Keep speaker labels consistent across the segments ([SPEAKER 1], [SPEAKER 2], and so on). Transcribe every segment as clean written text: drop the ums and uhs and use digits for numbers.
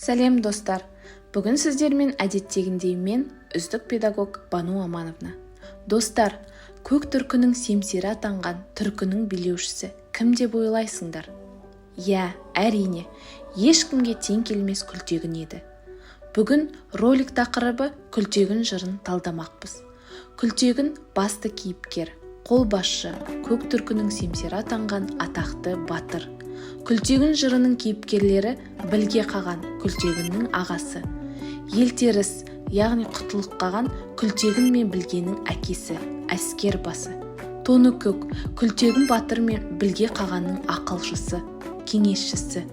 [SPEAKER 1] Сәлем достар, бүгін сіздермен әдеттегіндей мен үздік педагог Бану Амановна. Достар, көк түркінің семсері атанған түркінің билеушісі кім деп ойлайсыңдар? Иә, әрине, ешкімге тең келмес Күлтегін еді. Бүгін ролик тақырыбы Күлтегін жырын талдамақпыз. Күлтегін басты кейіпкер, қолбасшы, көк түркінің семсері атанған атақты батыр. Күлтегін жырының кейіпкерлері Білге қаған, Күлтегіннің ағасы. Елтеріс, яғни Құтылық қаған, Күлтегін мен Білгенің әкесі, әскер басы. Тоныкөк, Күлтегін батыр мен Білге қағанның ақылшысы, кеңесшісі.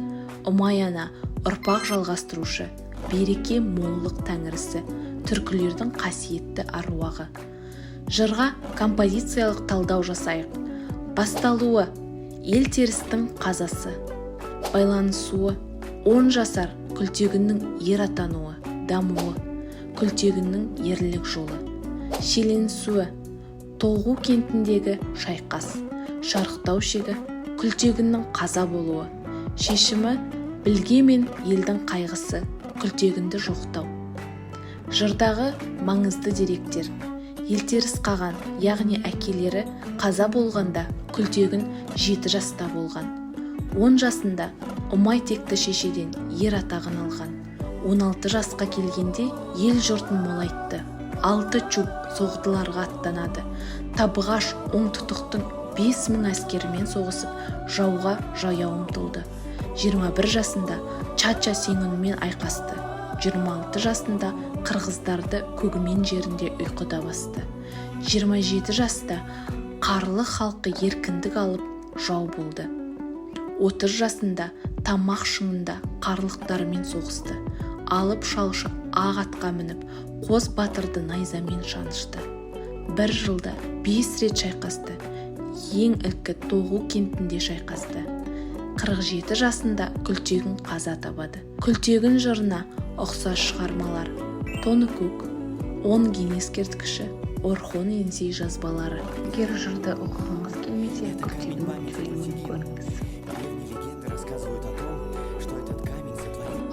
[SPEAKER 1] Ұмай-ана, ұрпақ жалғастырушы, береке моллық тәңірісі, түркілердің қасиетті аруағы. Жырға композициялық талдау жасайық. Басталуы: Елтерістің қазасы. Байланысуы: 10 жасар Күлтегіннің ер атануы, дамуы, Күлтегіннің ерлік жолы. Шиеленісуі: Тоғу кентіндегі шайқас. Шарықтау шегі: Күлтегіннің қаза болуы. Шешімі: Білге мен елдің қайғысы, Күлтегінді жоқтау. Жырдағы маңызды деректер: Елтеріс қаған, яғни әкелері қаза болғанда Күлтегін 7 жаста болған. 10 жасында Ұмай текті шешеден ер атағын алған. 16 жасқа келгенде ел жұртын молайтты. 6 чуб соғдыларға аттанады. Табығаш оңтұтықтың 5000 әскерімен соғысып, жауға жаяу ұмтылды. 21 жасында Чача Сеңінмен айқасты. 26 жасында қырғыздарды Көгімен жерінде ұйқыда басты. 27 жаста қарлы халқы еркіндік алып жау болды. 30 жасында Тамақ шыңында қарлықтарымен соғысты. Алып шалшы ақ атқа мініп, қос батырды найзамен шанышты. 1 жылда 5 рет шайқасты. Ең ілкі Тоғу кентінде шайқасты. 47 жасында Күлтегін қаза табады. Күлтегін жырына ұқсас шығармалар: Тоныкөк, 10 ген ескерткіші, Орхон Енсей жазбалары.
[SPEAKER 2] Егер жырды оқығыңыз келмесе, Күлтегін фильмін көріңіз.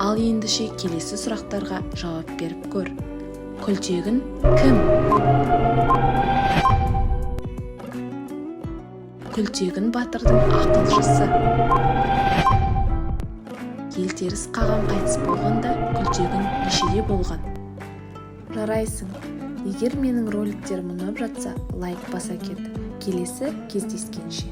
[SPEAKER 1] Ал ендіше келесі сұрақтарға жауап беріп көр. Күлтегін кім? Күлтегін батырдың ақылшысы. Елтеріс қаған қайтыс болғанда Күлтегін нешеде болған? Жарайсың. Егер менің роликтерім ұнап жатса, лайк баса кет. Келесі кездескенше.